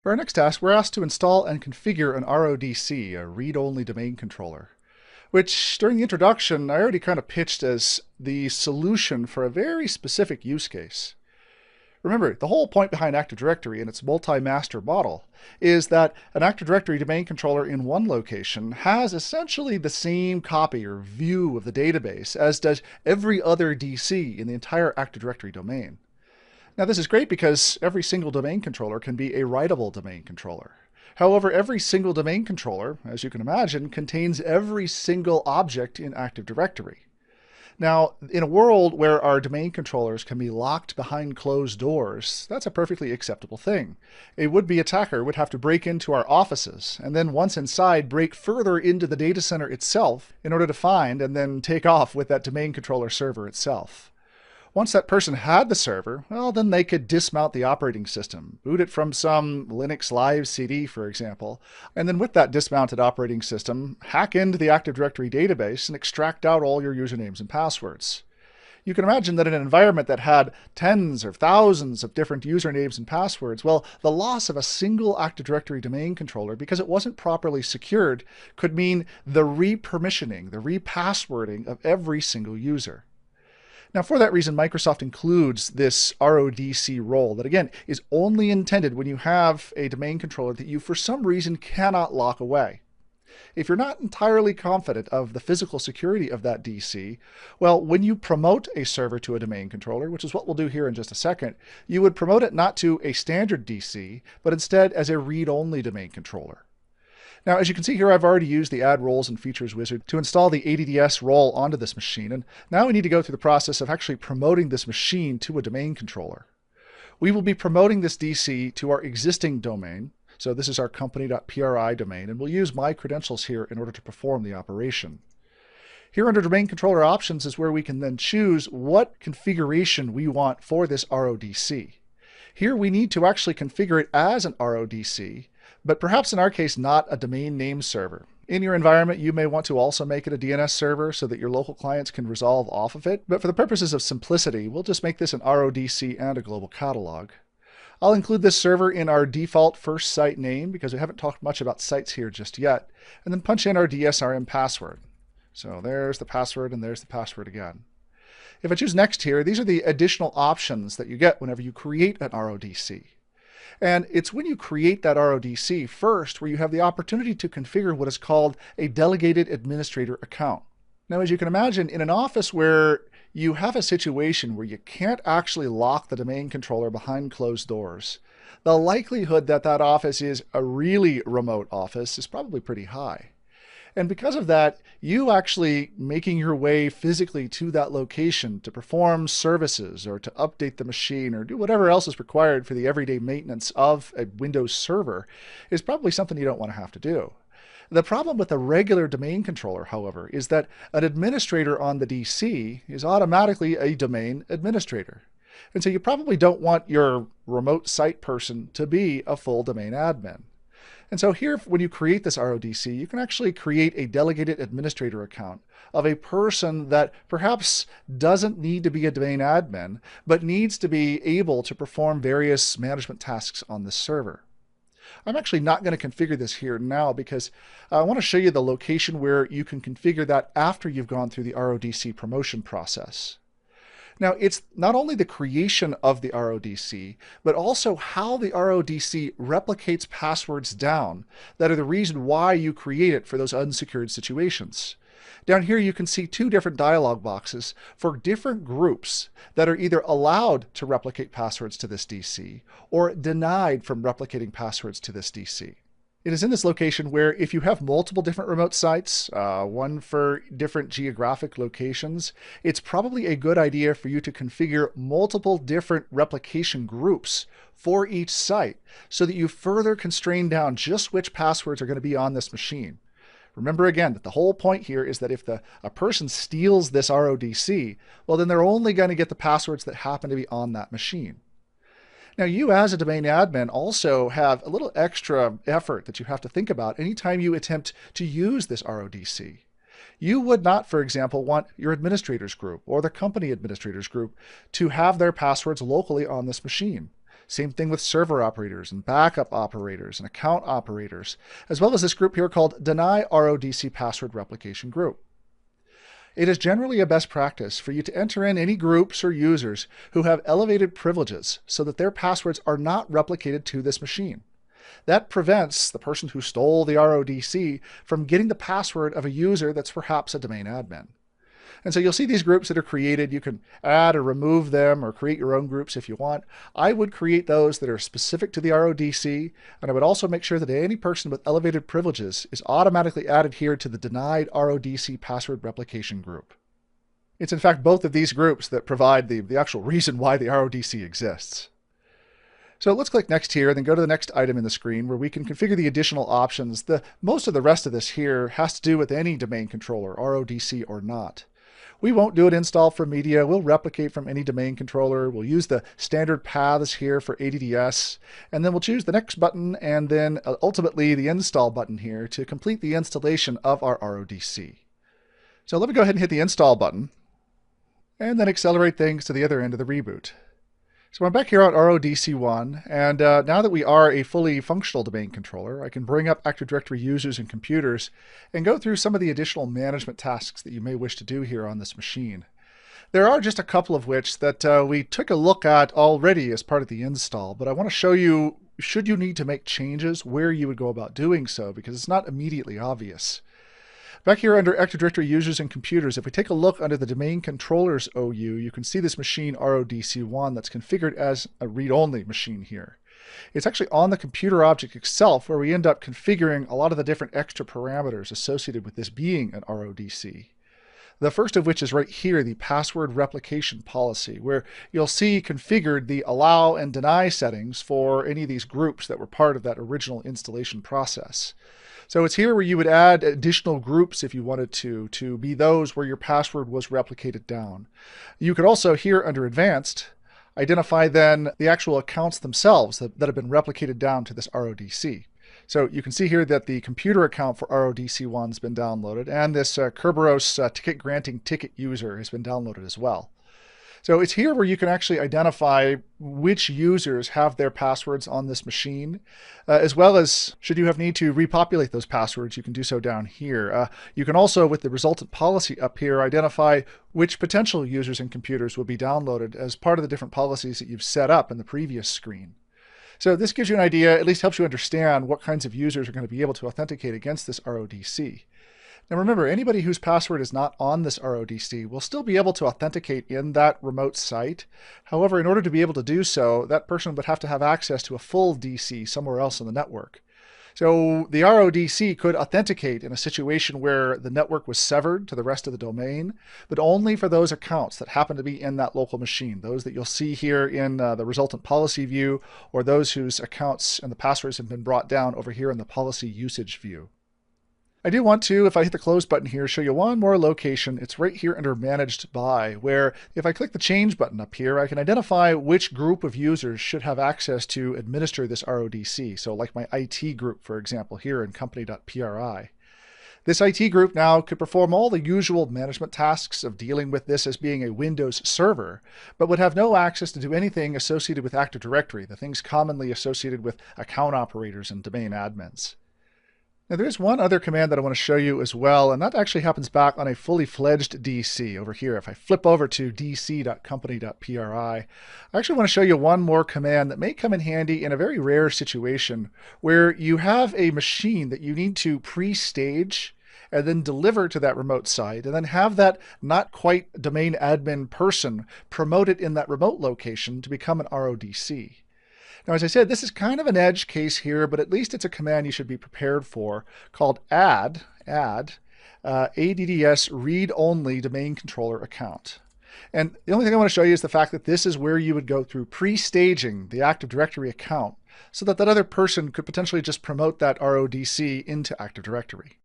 For our next task, we're asked to install and configure an RODC, a read-only domain controller, which during the introduction, I already kind of pitched as the solution for a very specific use case. Remember, the whole point behind Active Directory and its multi-master model is that an Active Directory domain controller in one location has essentially the same copy or view of the database as does every other DC in the entire Active Directory domain. Now, this is great because every single domain controller can be a writable domain controller. However, every single domain controller, as you can imagine, contains every single object in Active Directory. Now, in a world where our domain controllers can be locked behind closed doors, that's a perfectly acceptable thing. A would-be attacker would have to break into our offices, and then once inside, break further into the data center itself in order to find and then take off with that domain controller server itself. Once that person had the server, well, then they could dismount the operating system, boot it from some Linux Live CD, for example, and then with that dismounted operating system, hack into the Active Directory database and extract out all your usernames and passwords. You can imagine that in an environment that had tens or thousands of different usernames and passwords, well, the loss of a single Active Directory domain controller because it wasn't properly secured could mean the re-permissioning, the re-passwording of every single user. Now, for that reason, Microsoft includes this RODC role that, again, is only intended when you have a domain controller that you, for some reason, cannot lock away. If you're not entirely confident of the physical security of that DC, well, when you promote a server to a domain controller, which is what we'll do here in just a second, you would promote it not to a standard DC, but instead as a read-only domain controller. Now, as you can see here, I've already used the Add Roles and Features wizard to install the ADDS role onto this machine, and now we need to go through the process of actually promoting this machine to a domain controller. We will be promoting this DC to our existing domain, so this is our company.pri domain, and we'll use my credentials here in order to perform the operation. Here under Domain Controller Options is where we can then choose what configuration we want for this RODC. Here we need to actually configure it as an RODC, but perhaps in our case not a domain name server. In your environment, you may want to also make it a DNS server so that your local clients can resolve off of it, but for the purposes of simplicity, we'll just make this an RODC and a global catalog. I'll include this server in our default first site name because we haven't talked much about sites here just yet, and then punch in our DSRM password. So there's the password and there's the password again. If I choose next here, these are the additional options that you get whenever you create an RODC. And it's when you create that RODC first where you have the opportunity to configure what is called a delegated administrator account. Now, as you can imagine, in an office where you have a situation where you can't actually lock the domain controller behind closed doors, the likelihood that that office is a really remote office is probably pretty high. And because of that, you actually making your way physically to that location to perform services or to update the machine or do whatever else is required for the everyday maintenance of a Windows server is probably something you don't want to have to do. The problem with a regular domain controller, however, is that an administrator on the DC is automatically a domain administrator. And so you probably don't want your remote site person to be a full domain admin. And so here, when you create this RODC, you can actually create a delegated administrator account of a person that perhaps doesn't need to be a domain admin, but needs to be able to perform various management tasks on this server. I'm actually not going to configure this here now because I want to show you the location where you can configure that after you've gone through the RODC promotion process. Now, it's not only the creation of the RODC, but also how the RODC replicates passwords down that are the reason why you create it for those unsecured situations. Down here, you can see two different dialog boxes for different groups that are either allowed to replicate passwords to this DC or denied from replicating passwords to this DC. It is in this location where if you have multiple different remote sites, one for different geographic locations, it's probably a good idea for you to configure multiple different replication groups for each site so that you further constrain down just which passwords are going to be on this machine. Remember again that the whole point here is that if a person steals this RODC, well then they're only going to get the passwords that happen to be on that machine. Now, you as a domain admin also have a little extra effort that you have to think about anytime you attempt to use this RODC. You would not, for example, want your administrators group or the company administrators group to have their passwords locally on this machine. Same thing with server operators and backup operators and account operators, as well as this group here called Deny RODC Password Replication Group. It is generally a best practice for you to enter in any groups or users who have elevated privileges so that their passwords are not replicated to this machine. That prevents the person who stole the RODC from getting the password of a user that's perhaps a domain admin. And so you'll see these groups that are created. You can add or remove them or create your own groups if you want. I would create those that are specific to the RODC, and I would also make sure that any person with elevated privileges is automatically added here to the denied RODC password replication group. It's in fact both of these groups that provide the actual reason why the RODC exists. So let's click next here, then go to the next item in the screen where we can configure the additional options. Most of the rest of this here has to do with any domain controller, RODC or not. We won't do an install from media. We'll replicate from any domain controller. We'll use the standard paths here for ADDS, and then we'll choose the next button and then ultimately the install button here to complete the installation of our RODC. So let me go ahead and hit the install button and then accelerate things to the other end of the reboot. So I'm back here on RODC1, and now that we are a fully functional domain controller, I can bring up Active Directory users and computers and go through some of the additional management tasks that you may wish to do here on this machine. There are just a couple of which that we took a look at already as part of the install, but I want to show you, should you need to make changes, where you would go about doing so, because it's not immediately obvious. Back here under Active Directory Users and Computers, if we take a look under the Domain Controllers OU, you can see this machine RODC1 that's configured as a read-only machine here. It's actually on the computer object itself where we end up configuring a lot of the different extra parameters associated with this being an RODC. The first of which is right here, the password replication policy, where you'll see configured the allow and deny settings for any of these groups that were part of that original installation process. So it's here where you would add additional groups if you wanted to be those where your password was replicated down. You could also here under advanced identify then the actual accounts themselves that have been replicated down to this RODC. So you can see here that the computer account for RODC1 has been downloaded, and this Kerberos ticket granting ticket user has been downloaded as well. So it's here where you can actually identify which users have their passwords on this machine, as well as should you have need to repopulate those passwords, you can do so down here. You can also, with the resultant policy up here, identify which potential users and computers will be downloaded as part of the different policies that you've set up in the previous screen. So this gives you an idea, at least helps you understand what kinds of users are going to be able to authenticate against this RODC. Now remember, anybody whose password is not on this RODC will still be able to authenticate in that remote site. However, in order to be able to do so, that person would have to have access to a full DC somewhere else in the network. So the RODC could authenticate in a situation where the network was severed to the rest of the domain, but only for those accounts that happen to be in that local machine, those that you'll see here in the resultant policy view, or those whose accounts and the passwords have been brought down over here in the policy usage view. I do want to, if I hit the close button here, show you one more location. It's right here under Managed By, where if I click the Change button up here, I can identify which group of users should have access to administer this RODC. So like my IT group, for example, here in company.pri. This IT group now could perform all the usual management tasks of dealing with this as being a Windows server, but would have no access to do anything associated with Active Directory, the things commonly associated with account operators and domain admins. Now there's one other command that I want to show you as well, and that actually happens back on a fully fledged DC over here. If I flip over to dc.company.pri, I actually want to show you one more command that may come in handy in a very rare situation where you have a machine that you need to pre-stage and then deliver to that remote site, and then have that not quite domain admin person promote it in that remote location to become an RODC. Now, as I said, this is kind of an edge case here, but at least it's a command you should be prepared for, called add ADDS read-only domain controller account. And the only thing I want to show you is the fact that this is where you would go through pre-staging the Active Directory account so that that other person could potentially just promote that RODC into Active Directory.